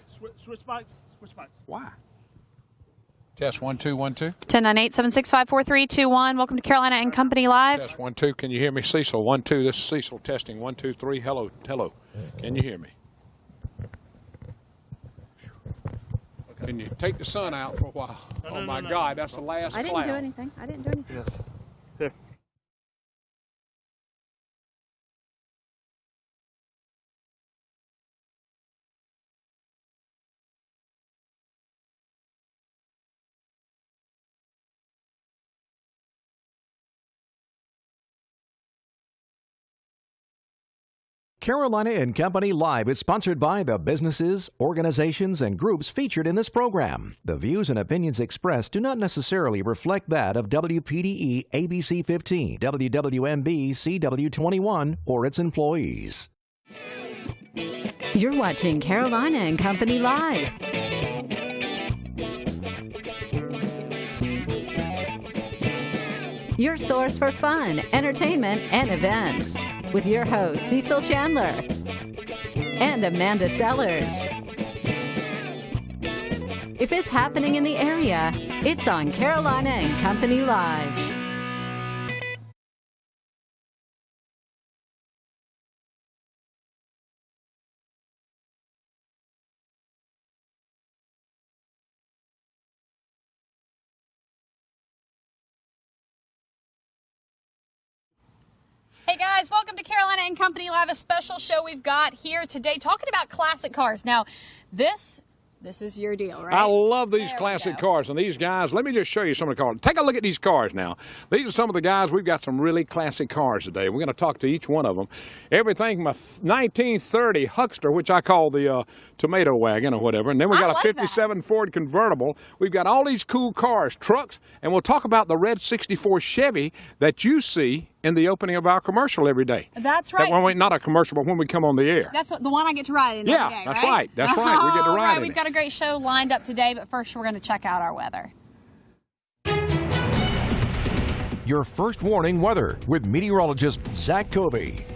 Switch mics. Why? Test 1 2 1 2. 1098-765-4321. Welcome to Carolina and Company Live. Test 1 2. Can you hear me, Cecil? 1 2. This is Cecil testing. 1 2 3. Hello. Can you hear me? Can you take the sun out for a while? Oh my God, that's the last cloud. I didn't do anything. Yes. Here. Carolina and Company Live is sponsored by the businesses, organizations, and groups featured in this program. The views and opinions expressed do not necessarily reflect that of WPDE ABC 15, WWMB CW21, or its employees. You're watching Carolina and Company Live. Your source for fun, entertainment, and events. With your hosts, Cecil Chandler and Amanda Sellers. If it's happening in the area, it's on Carolina and Company Live. Hey guys, welcome to Carolina and Company Live, a special show we've got here today talking about classic cars. Now, this is your deal, right? I love these classic cars, and these guys, let me just show you some of the cars. Take a look at these cars now. These are some of the guys. We've got some really classic cars today. We're going to talk to each one of them. Everything from a 1930 Huckster, which I call the tomato wagon or whatever, and then we got a 57 Ford convertible. We've got all these cool cars, trucks, and we'll talk about the red 64 Chevy that you see in the opening of our commercial every day. That's right. Not a commercial, but when we come on the air. That's the one I get to ride in every day, that's right. That's right. We get to ride in We've got a great show lined up today, but first we're going to check out our weather. Your first warning weather with meteorologist Zach Covey.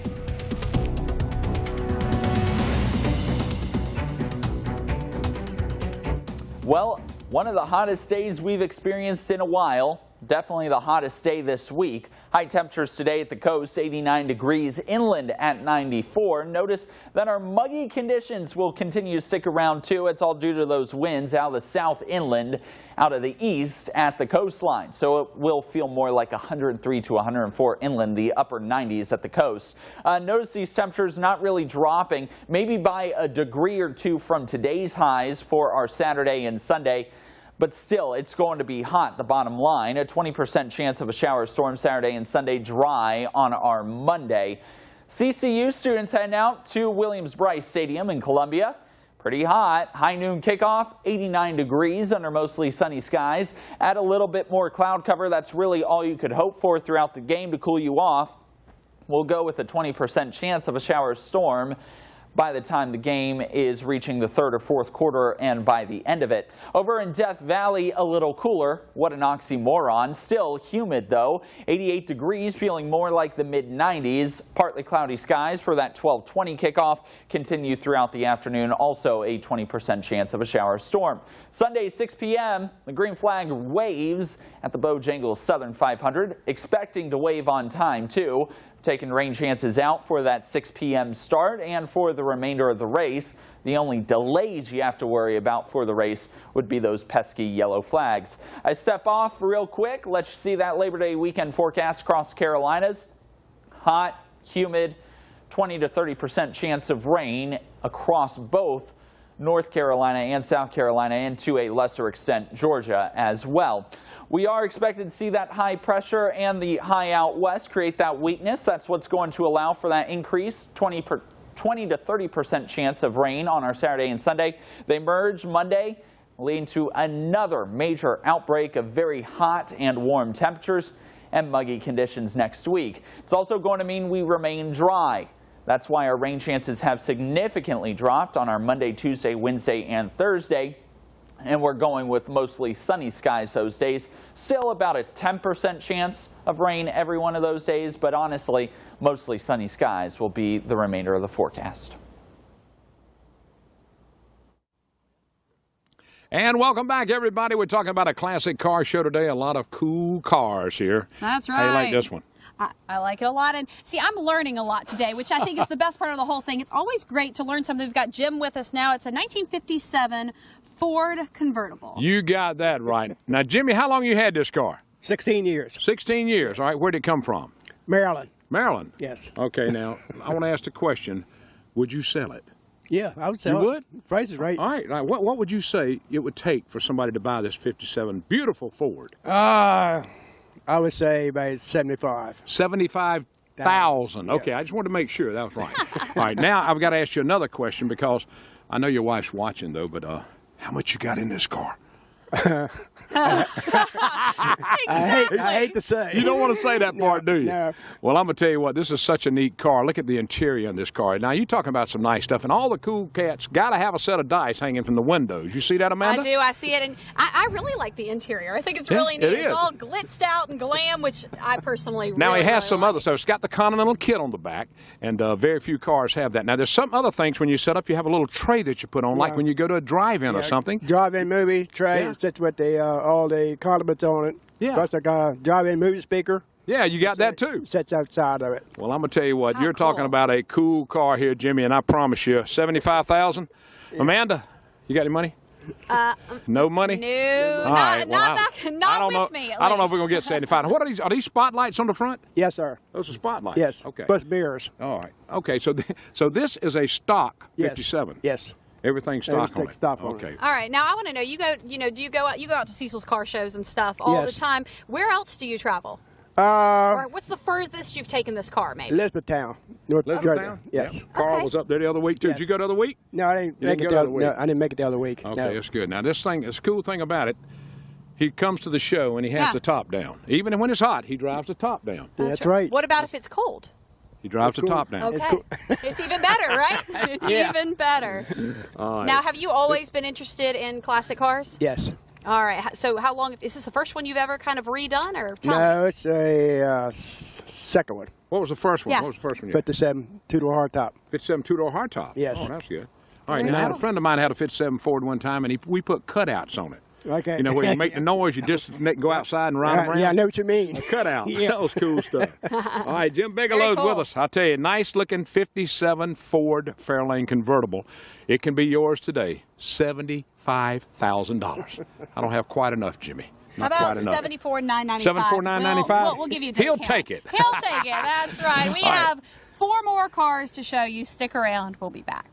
Well, one of the hottest days we've experienced in a while. Definitely the hottest day this week. High temperatures today at the coast, 89 degrees, inland at 94. Notice that our muggy conditions will continue to stick around too. It's all due to those winds out of the south inland, out of the east at the coastline. So it will feel more like 103 to 104 inland, the upper 90s at the coast. Notice these temperatures not really dropping, maybe by a degree or two from today's highs for our Saturday and Sunday. But still, it's going to be hot, the bottom line. A 20% chance of a shower storm Saturday and Sunday, dry on our Monday. CCU students heading out to Williams-Brice Stadium in Columbia. Pretty hot. High noon kickoff, 89 degrees under mostly sunny skies. Add a little bit more cloud cover. That's really all you could hope for throughout the game to cool you off. We'll go with a 20% chance of a shower storm by the time the game is reaching the third or fourth quarter and by the end of it. Over in Death Valley, a little cooler. What an oxymoron. Still humid though. 88 degrees, feeling more like the mid-90s. Partly cloudy skies for that 12:20 kickoff. Continue throughout the afternoon. Also a 20% chance of a shower storm. Sunday 6 p.m. the green flag waves at the Bojangles Southern 500. Expecting to wave on time too. Taking rain chances out for that 6 p.m. start and for the remainder of the race. The only delays you have to worry about for the race would be those pesky yellow flags. I step off real quick. Let's see that Labor Day weekend forecast across the Carolinas. Hot, humid, 20 to 30% chance of rain across both North Carolina and South Carolina, and to a lesser extent Georgia as well. We are expected to see that high pressure and the high out west create that weakness. That's what's going to allow for that increase, 20 to 30% chance of rain on our Saturday and Sunday. They merge Monday, leading to another major outbreak of very hot and warm temperatures and muggy conditions next week. It's also going to mean we remain dry. That's why our rain chances have significantly dropped on our Monday, Tuesday, Wednesday, and Thursday. And we're going with mostly sunny skies those days. Still about a 10% chance of rain every one of those days, but honestly, mostly sunny skies will be the remainder of the forecast. And welcome back, everybody. We're talking about a classic car show today. A lot of cool cars here. That's right. How you like this one? I like it a lot. And see, I'm learning a lot today, which I think is the best part of the whole thing. It's always great to learn something. We've got Jim with us now. It's a 1957 Ford convertible. You got that right. Now, Jimmy, how long you had this car? 16 years. 16 years. All right. Where'd it come from? Maryland. Maryland? Yes. Okay, now, I want to ask the question, would you sell it? Yeah, I would sell it. You would? Price is right. All right. What would you say it would take for somebody to buy this 57 beautiful Ford? I would say about 75. 75,000. Okay, I just wanted to make sure that was right. All right, now I've got to ask you another question because I know your wife's watching, though, but how much you got in this car? I hate to say. You don't want to say that part, do you? No. Well, I'm going to tell you what, this is such a neat car. Look at the interior in this car. Now, you're talking about some nice stuff, and all the cool cats got to have a set of dice hanging from the windows. You see that, Amanda? I do. I see it, and I really like the interior. I think it's really neat. it is. It's all glitzed out and glam, which I personally Now, really, he has really some like. other stuff. It's got the Continental kit on the back, and very few cars have that. Now, there's some other things when you set up, you have a little tray that you put on, like when you go to a drive-in or something. Drive-in movie tray. Yeah. Sits with the all the condiments on it. Yeah. Plus, I got a drive-in movie speaker. Yeah, you got that too. Sits outside of it. Well, I'm going to tell you what, How you're talking cool. about a cool car here, Jimmy, and I promise you, 75,000. Amanda, you got any money? No money? No, All right, not I don't with know, me. I don't know if we're going to get 75. What are these? Are these spotlights on the front? Yes, sir. Those are spotlights. Yes. Okay. Plus beers. All right. Okay. So, so this is a stock Yes. 57. Yes. Everything's stock on Everything's it. stock on it. Okay. All right, now I want to know. Do you go out to Cecil's car shows and stuff all Yes. the time? Where else do you travel? Or what's the furthest you've taken this car, maybe? Elizabethtown, North Georgia. Yes. Yep. Carl Okay. was up there the other week too. Yes. Did you go the other week? No, I didn't You make didn't it go the the other week? No, I didn't make it the other week. Okay, No. that's good. Now this cool thing about it, he comes to the show and he has Yeah. the top down. Even when it's hot, he drives the top down. That's right. What about if it's cold? He drives the cool. top down. Okay. It's cool. It's even better, right? It's Yeah. even better. All right. Now, have you always been interested in classic cars? Yes. All right. So how long, is this the first one you've ever kind of redone, or tell me? No, it's a second one. What was the first one? Yeah. What was the first one? 57 two-door hardtop. 57 two-door hardtop. Yes. Oh, that's good. All right. There Now, you I had go. a friend of mine had a 57 Ford one time, and we put cutouts on it. Okay. You know, where you make the noise, you just go outside and ride around. Yeah, I know what you mean. Cutout. That was cool stuff. All right, Jim Bigelow's cool. with us. I'll tell you, nice looking 57 Ford Fairlane convertible. It can be yours today. $75,000. I don't have quite enough, Jimmy. How Not about quite enough. $74,995? $74,995? We'll give you a He'll discount. take it. He'll take it. That's right. We All right. have 4 more cars to show you. Stick around. We'll be back.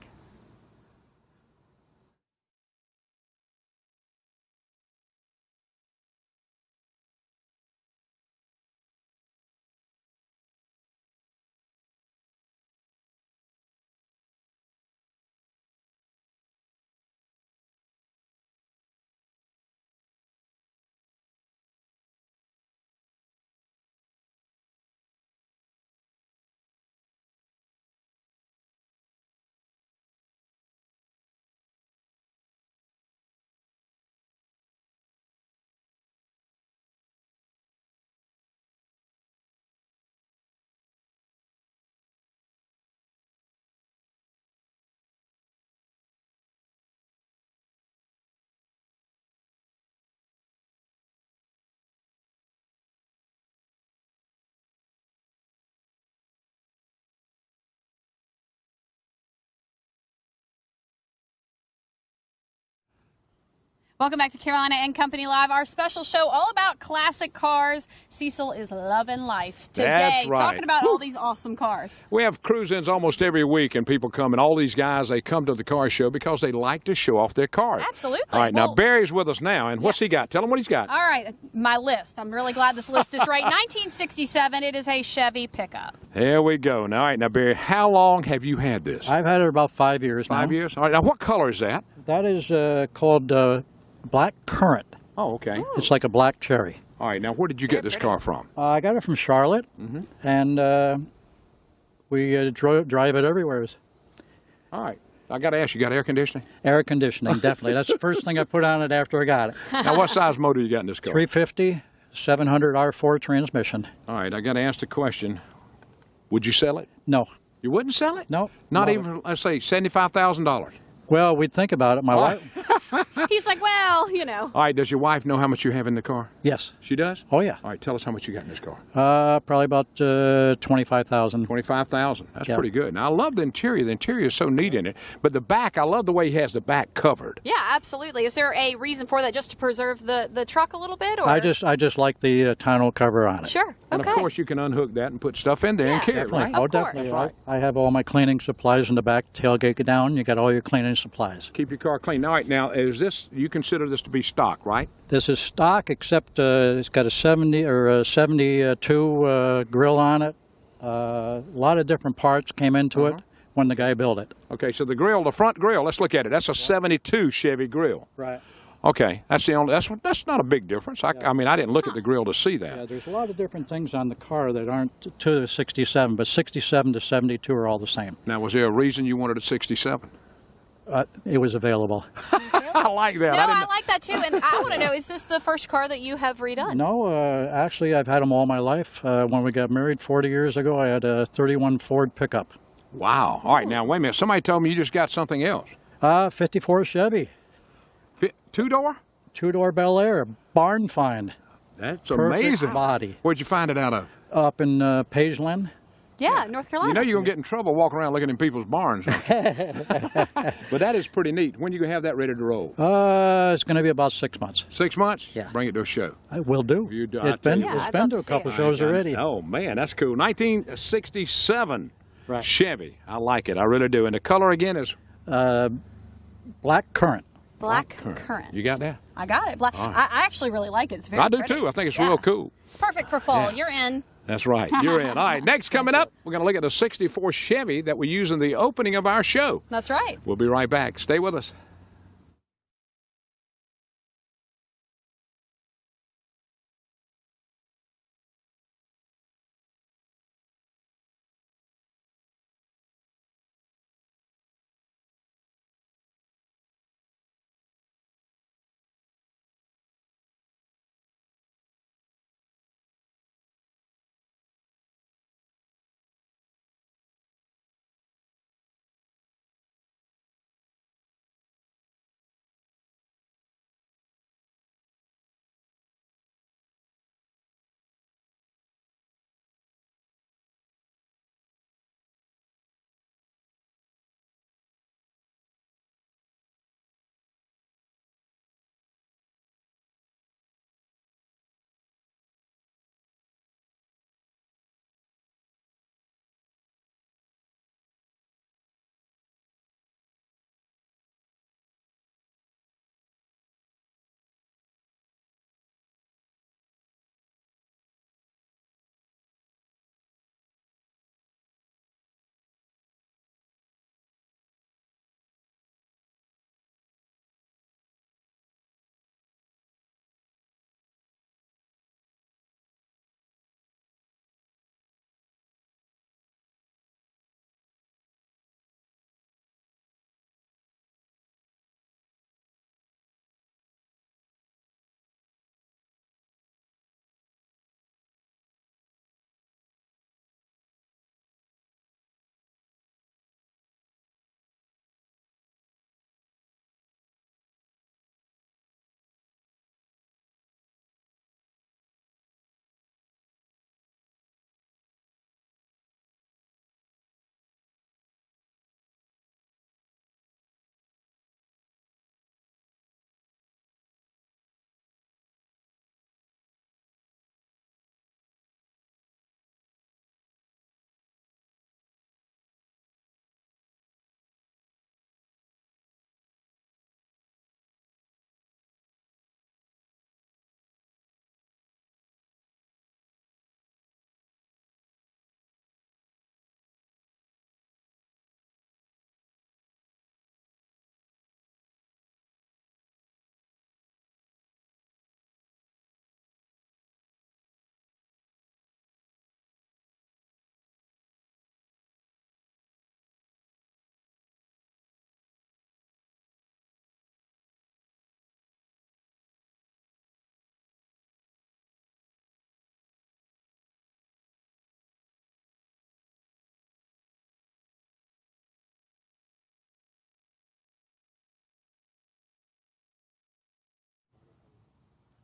Welcome back to Carolina and Company Live, our special show all about classic cars. Cecil is loving life today, That's right. talking about all these awesome cars. We have cruise-ins almost every week, and people come, and all these guys, they come to the car show because they like to show off their cars. Absolutely. All right, now Well, Barry's with us now, and what's he yes. got? Tell him what he's got. all right, my list. I'm really glad this list is right. 1967, it is a Chevy pickup. There we go. Now, all right, now, Barry, how long have you had this? I've had it about 5 years now. 5 years? All right, now, what color is that? That is called Black Currant. Oh, okay. It's like a black cherry. All right, now, where did you get this car from? I got it from Charlotte, and we drive it everywhere. All right. I got to ask you, got air conditioning? Air conditioning, definitely. That's the first thing I put on it after I got it. Now, what size motor you got in this car? 350, 700 R4 transmission. All right, I got to ask the question, would you sell it? No. You wouldn't sell it? No. Not No. even, let's say, $75,000. Well, we'd think about it. My wife He's like, well, you know. All right, does your wife know how much you have in the car? Yes. She does? Oh, yeah. All right, tell us how much you got in this car. Probably about 25,000. 25,000. That's Yep. pretty good. Now, I love the interior. The interior is so neat in it. But the back, I love the way he has the back covered. Yeah, absolutely. Is there a reason for that, just to preserve the truck a little bit? Or? I just like the tonneau cover on it. Sure. And Okay. of course, you can unhook that and put stuff in there and Yeah, carry it, Definitely. right? Oh, Of course. definitely. Right. I have all my cleaning supplies in the back. Tailgate go down. You got all your cleaning supplies. Keep your car clean. All right, now, is this, you consider this to be stock, right? This is stock, except it's got a 70 or a 72 grill on it. A lot of different parts came into it when the guy built it. Okay, so the grill, the front grill, let's look at it. That's a 72 Chevy grill. Right. Okay, that's the only, that's not a big difference. I mean, I didn't look at the grill to see that. Yeah, there's a lot of different things on the car that aren't to the 67, but 67 to 72 are all the same. Now, was there a reason you wanted a 67? It was available. I like that. No, I like that too. And I want to know, is this the first car that you have redone? No, actually, I've had them all my life. When we got married 40 years ago, I had a 31 Ford pickup. Wow. All right, now, wait a minute. Somebody told me you just got something else. 54 Chevy, Two-door? two-door Bel Air, barn find. That's Perfect amazing. body. Where'd you find it out of? Up in Pageland. Yeah, North Carolina. You know you're going to get in trouble walking around looking in people's barns. But that is pretty neat. When you going to have that ready to roll? It's going to be about 6 months. 6 months? Yeah. Bring it to a show. I will do. You do- I It's been, tell you it's I'd been love to to a see couple it. shows already. Oh, man, that's cool. 1967 Right. Chevy. I like it. I really do. And the color again is Black Currant. Black currant. You got that? I got it. Black. I actually really like it. It's very I do pretty. too. I think it's Yeah. real cool. It's perfect for fall. Yeah. You're in. That's right. You're in. All right, next coming up, we're going to look at the 64 Chevy that we use in the opening of our show. That's right. We'll be right back. Stay with us.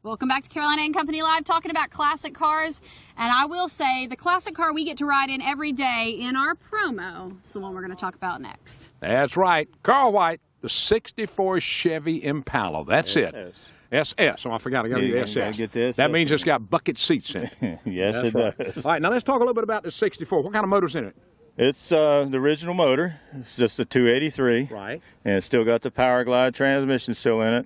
Welcome back to Carolina and Company Live, talking about classic cars. And I will say, the classic car we get to ride in every day in our promo is the one we're going to talk about next. That's right. Carl White, the 64 Chevy Impala. That's it. SS. Oh, I forgot. I got to get SS. Get this. That means it's got bucket seats in it. Yes, it does. All right, now let's talk a little bit about the 64. What kind of motor's in it? It's the original motor. It's just a 283. Right. And it's still got the Power Glide transmission still in it.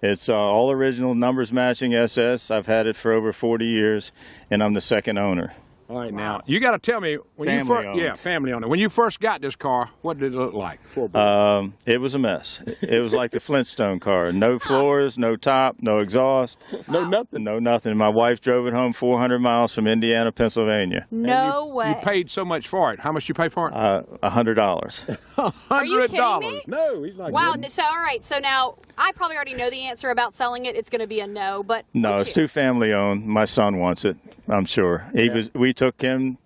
It's all original, numbers matching SS. I've had it for over 40 years, and I'm the second owner. All right, now you got to tell me when you first, family owner. When you first got this car, what did it look like? It was a mess. It was like the Flintstone car. No floors, no top, no exhaust, no nothing. No nothing. My wife drove it home 400 miles from Indiana, Pennsylvania. No way. You paid so much for it. How much you pay for it? $100. Are you kidding me? No, he's not. Wow. Kidding. So all right. So now I probably already know the answer about selling it. It's going to be a no. But no, it's too family owned. My son wants it. I'm sure. We took him,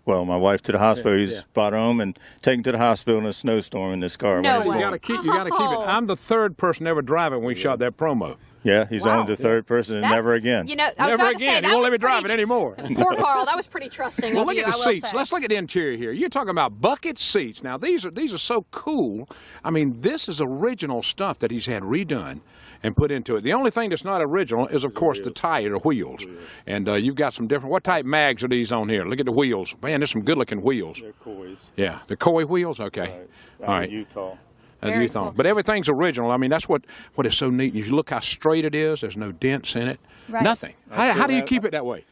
well, my wife, to the hospital. He's brought home and taken to the hospital in a snowstorm in this car. No way. You got to keep it. I'm the third person ever driving when we shot that promo. Yeah, he's only the third person, and never again. You know, I was never about to say, again. He won't let me drive it anymore. Poor Carl. That was pretty trusting. Well, of look you, at the I will seats. say. Let's look at the interior here. You're talking about bucket seats. Now these are so cool. I mean, this is original stuff that he's had redone and put into it. The only thing that's not original is, of course, the tire, the wheels. And you've got some different. What type mags are these on here? Look at the wheels. Man, there's some good-looking wheels. They're Coys. Yeah, the Coy wheels. Okay. All right. Utah. Cool. But everything's original. I mean, that's what is so neat. You look how straight it is. There's no dents in it. Right. Nothing. How do you keep it that way?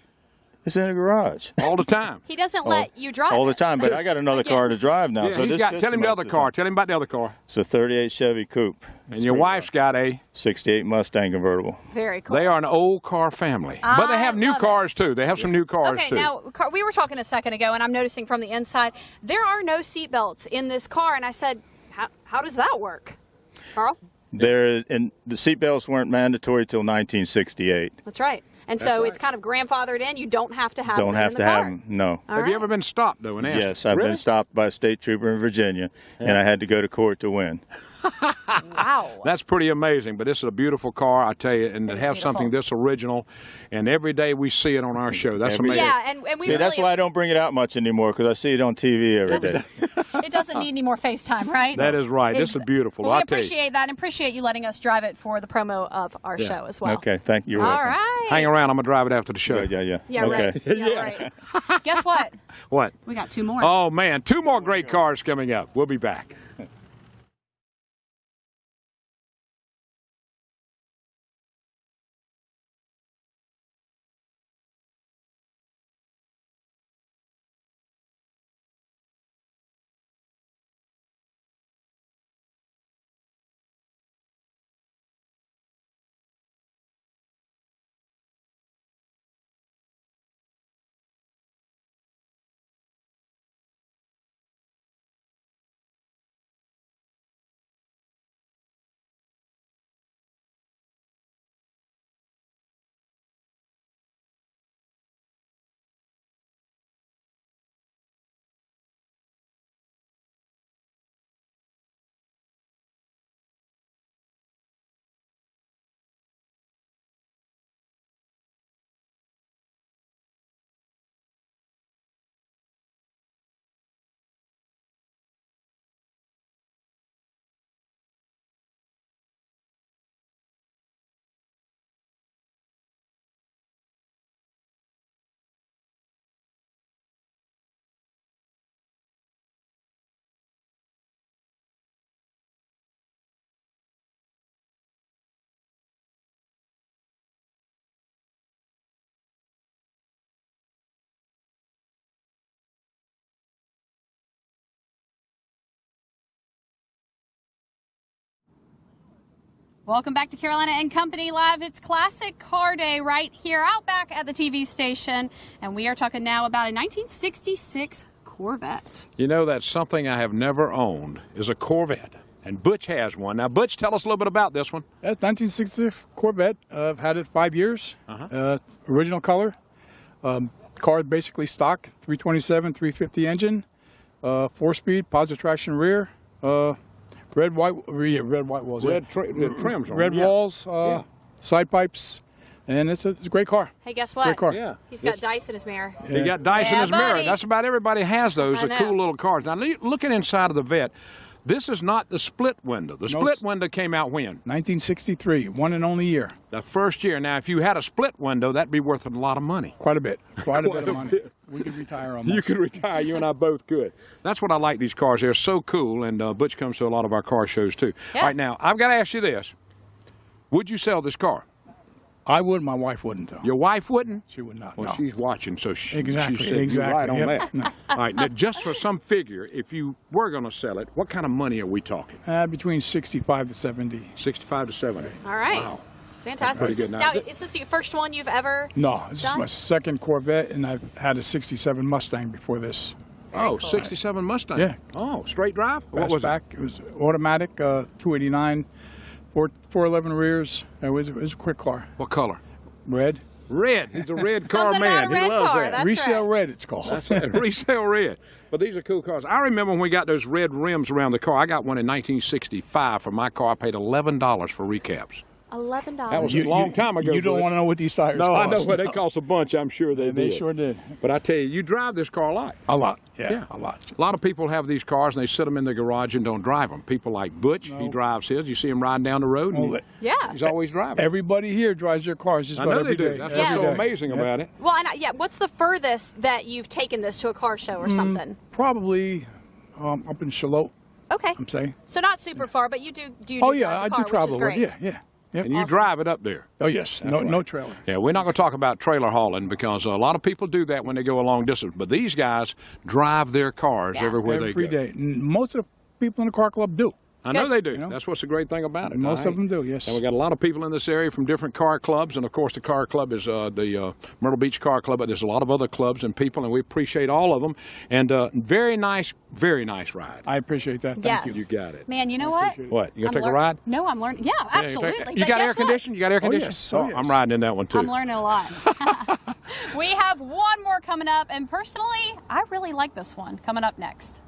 It's in the garage. All the time. He doesn't let you drive all the it. time, but I got another car to drive now. Yeah, so tell him the other car. Tell him about the other car. It's a 38 Chevy Coupe. And your wife's got a 68 Mustang convertible. Very cool. They are an old car family. But they have new cars, too. They have some new cars, too. Okay, now, we were talking a second ago, and I'm noticing from the inside, there are no seat belts in this car. And I said, how does that work? Carl? And the seatbelts weren't mandatory till 1968. That's right. And so it's kind of grandfathered in. You don't have to have them in the car. Don't have to have them, no. Have you ever been stopped, though, and asked? Yes, I've been stopped by a state trooper in Virginia, and I had to go to court to win. Wow. That's pretty amazing, but this is a beautiful car, I tell you, and to have something this original, and every day we see it on our show. That's amazing. Yeah, and we See, that's why I don't bring it out much anymore, because I see it on TV every day. It doesn't need any more FaceTime, right? That is right. This is beautiful. Well, we appreciate that and appreciate you letting us drive it for the promo of our show as well. Okay, thank you. You're welcome. All right. Hang around. I'm going to drive it after the show. Yeah. Yeah, okay. right. Yeah, right. Guess what? What? We got two more. Oh, man. 2 more great cars coming up. We'll be back. Welcome back to Carolina and Company Live. It's Classic Car Day right here out back at the TV station. And we are talking now about a 1966 Corvette. You know, that's something I have never owned, is a Corvette. And Butch has one. Now, Butch, tell us a little bit about this one. That's 1966 Corvette. I've had it 5 years. Original color. Car basically stock, 327, 350 engine, 4-speed, positive traction rear. Red white walls. Red trims on red them, yeah. walls, side pipes, and it's a great car. Hey, guess what? Great car. Yeah. He's got dice in his mirror. He got dice in Yeah, his mirror. buddy. That's about everybody has those. I They're know. cool little cars. Now, looking inside of the vet, this is not the split window. The split window came out when? 1963, one and only year. The first year. Now, if you had a split window, that'd be worth a lot of money. Quite a bit. Quite a bit Quite of a money. bit. We could retire almost. You could retire. You and I both could. That's what I like these cars. They're so cool, and Butch comes to a lot of our car shows, too. Yeah. All right, now, I've got to ask you this. Would you sell this car? I would. My wife wouldn't, though. Your wife wouldn't? She would not. Well, no. she's watching, so she Exactly. said you're right on Yep. that. No. All right, now, just for some figure, if you were going to sell it, what kind of money are we talking? Between 65 to 70. 65 to 70. All right. Wow. Fantastic. That's pretty good. Now, is this the first one you've ever No, this done? is my second Corvette, and I've had a 67 Mustang before this. Oh, 67 Mustang. Yeah. Oh, straight drive? What was Fastback. It was automatic, 289, 411 rears. It was a quick car. it? What color? Red. Red. He's a red car Something man. about a He red loves car, that. that's Resale right. red, it's called. That's it. Resale red. But these are cool cars. I remember when we got those red rims around the car. I got one in 1965 for my car. I paid $11 for recaps. $11. That was a long time ago. You don't Bud. want to know what these tires No, cost. I know what they cost a bunch. I'm sure they They did. sure did. But I tell you, you drive this car a lot. A lot. Yeah, Yeah. a lot. A lot of people have these cars and they sit them in the garage and don't drive them. People like Butch, he drives his. You see him riding down the road. And Well, Yeah. he's always driving. Everybody here drives their cars just I about know they every do. day. That's Every what's so day. amazing Yeah. about it. Well, and what's the furthest that you've taken this to a car show or something? Probably up in Charlotte, Okay. I'm saying. So not super far, but you do Oh, drive yeah, the I car, do which travel is with great. Yeah. Yep. And you drive it up there. Oh, yes. No trailer. Yeah, we're not going to talk about trailer hauling because a lot of people do that when they go a long distance. But these guys drive their cars Yeah. everywhere Every they go. day. Most of the people in the car club do. I know Good. they do. You know? That's what's the great thing about it. Most all right? of them do, yes. And we got a lot of people in this area from different car clubs, and of course the car club is the Myrtle Beach Car Club, but there's a lot of other clubs and people, and we appreciate all of them. And very nice ride. I appreciate that. Thank Yes. you. You got it. Man, you know what? What, you gonna take a lear- ride? No, I'm learning. Yeah, Yeah, you absolutely. take- But You got guess air what? conditioning? You got air Oh, conditioning? yes. Oh, yes. I'm riding in that one too. I'm learning a lot. We have one more coming up, and personally, I really like this one coming up next.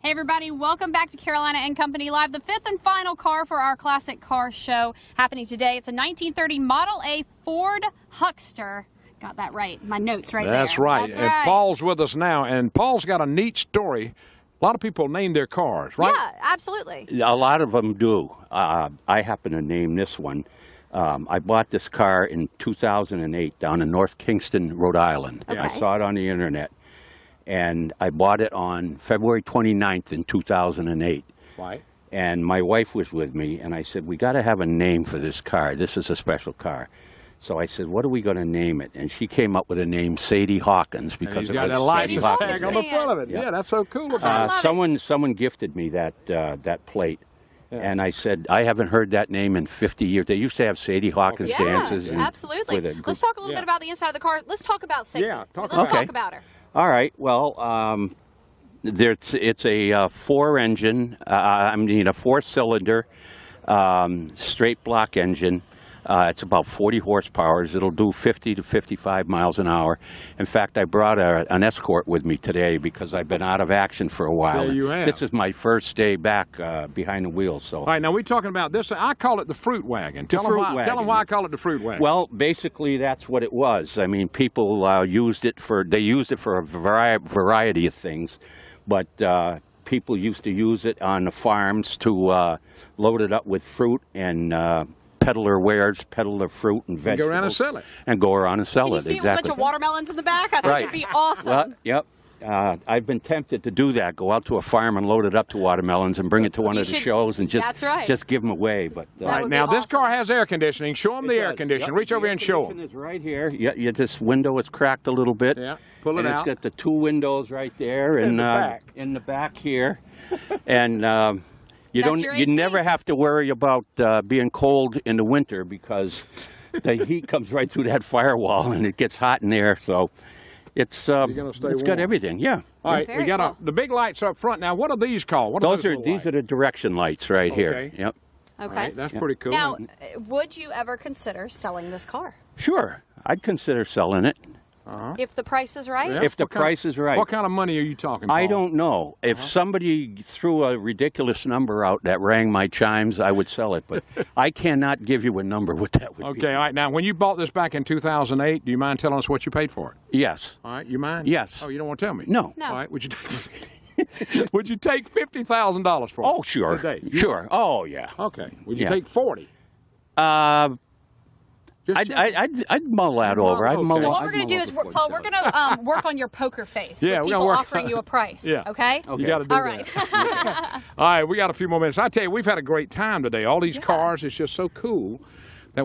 Hey everybody, welcome back to Carolina and Company Live. The fifth and final car for our classic car show happening today. It's a 1930 Model A Ford Huckster. Got that right. My notes right there. That's right. That's and right. Paul's with us now, and Paul's got a neat story. A lot of people name their cars, right? Yeah, absolutely. A lot of them do. I happen to name this one. I bought this car in 2008 down in North Kingston, Rhode Island. Okay. I saw it on the internet. And I bought it on February 29th in 2008. Right. And my wife was with me, and I said, we got to have a name for this car. This is a special car. So I said, what are we going to name it? And she came up with the name Sadie Hawkins because it got a license tag on the front of it. Yeah, that's so cool. Someone gifted me that plate. Yeah. And I said, I haven't heard that name in 50 years. They used to have Sadie Hawkins dances. Yeah, absolutely. Let's talk a little bit about the inside of the car. Let's talk about Sadie. Yeah, let's talk about her. All right. Well, it's a four-cylinder, straight block engine. It's about 40 horsepower. It'll do 50 to 55 miles an hour. In fact, I brought an Escort with me today because I've been out of action for a while. Yeah, you have. This is my first day back behind the wheel. So. All right, now we're talking about this. I call it the fruit wagon. Tell them why I call it the fruit wagon. Well, basically, that's what it was. I mean, people used it for a variety of things, but people used to use it on the farms to load it up with fruit and peddler wares, peddler fruit and vegetables. Go around and sell it. And go around and sell Can you it, see exactly. a bunch of watermelons in the back? I think it'd be awesome. Well, yep. I've been tempted to do that, go out to a farm and load it up to watermelons and bring it to one of the shows and just give them away. But right, now this car has air conditioning. Show them the air conditioning. Reach over here and show them. It's right here. This window is cracked a little bit. Yeah, pull it out. It's got the two windows right there in the back here. And you never have to worry about being cold in the winter because the heat comes right through that firewall and it gets hot in there. So it's got everything. Yeah. All right, we got the big lights up front. Now, what are these called? These are the direction lights right here. Yep. Okay. Right, that's pretty cool. Now, would you ever consider selling this car? Sure, I'd consider selling it. If the price is right? Yeah. If the price is right. What kind of money are you talking about? I don't know. If somebody threw a ridiculous number out that rang my chimes, I would sell it. But I cannot give you a number what that would be. Okay, all right. Now, when you bought this back in 2008, do you mind telling us what you paid for it? Yes. All right, you mind? Yes. Oh, you don't want to tell me? No. No. All right, would you take $50,000 for it? Oh, sure. Today? Sure. Oh, yeah. Okay. Would you take 40? I'd mull that over. What we're going to do is, Paul, we're going to work on your poker face with people offering you a price. Yeah. Okay? You got to do All right. that. All right, we got a few more minutes. I tell you, we've had a great time today. All these cars, it's just so cool that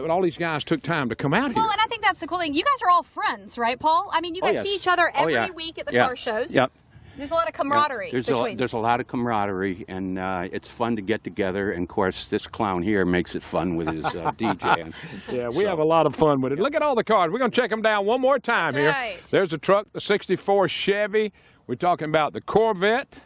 all these guys took time to come out here. Well, and I think that's the cool thing. You guys are all friends, right, Paul? I mean, you guys see each other every week at the car shows. Yep. There's a lot of camaraderie between. There's a lot of camaraderie, and it's fun to get together. And, of course, this clown here makes it fun with his DJ. Yeah, we have a lot of fun with it. Look at all the cars. We're going to check them down one more time here. Right. There's the truck, the 64 Chevy. We're talking about the Corvette.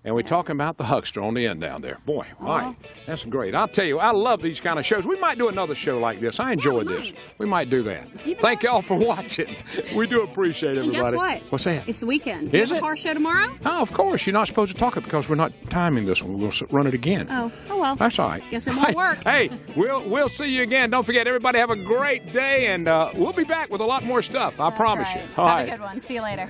And we're talking about the Huckster on the end down there. Boy, all right, that's great. I'll tell you, I love these kind of shows. We might do another show like this. I enjoyed this. We might do that. Thank y'all for watching. We do appreciate everybody. And guess what? What's that? It's the weekend. Is you have it? a car show tomorrow? Oh, of course. You're not supposed to talk it because we're not timing this one. We'll run it again. Oh well. That's all right. Guess it won't work. Hey, we'll see you again. Don't forget, everybody have a great day, and we'll be back with a lot more stuff. I promise you. All Have right. a good one. See you later.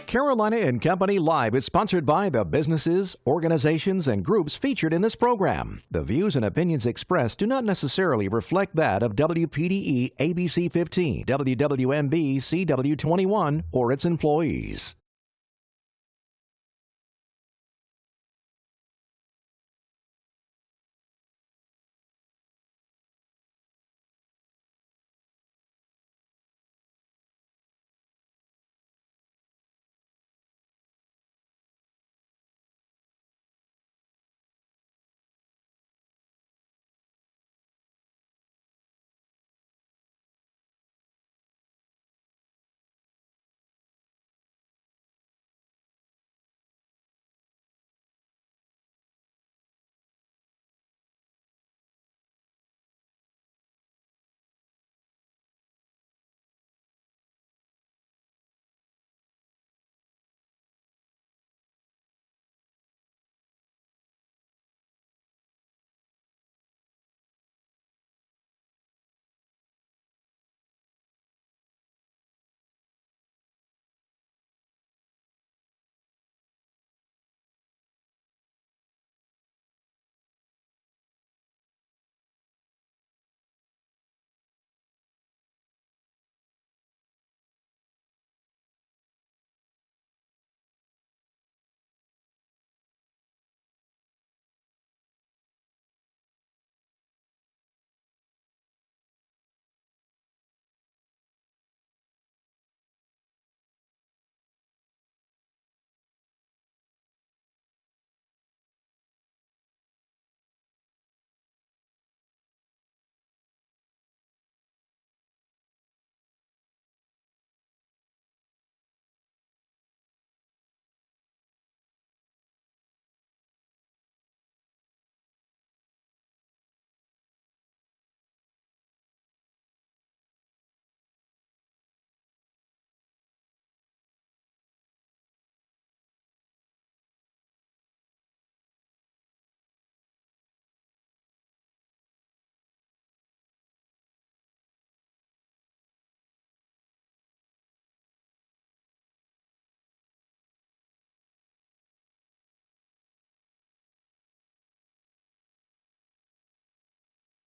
Carolina and Company Live is sponsored by the businesses, organizations, and groups featured in this program. The views and opinions expressed do not necessarily reflect that of WPDE ABC 15, WWMB CW 21, or its employees.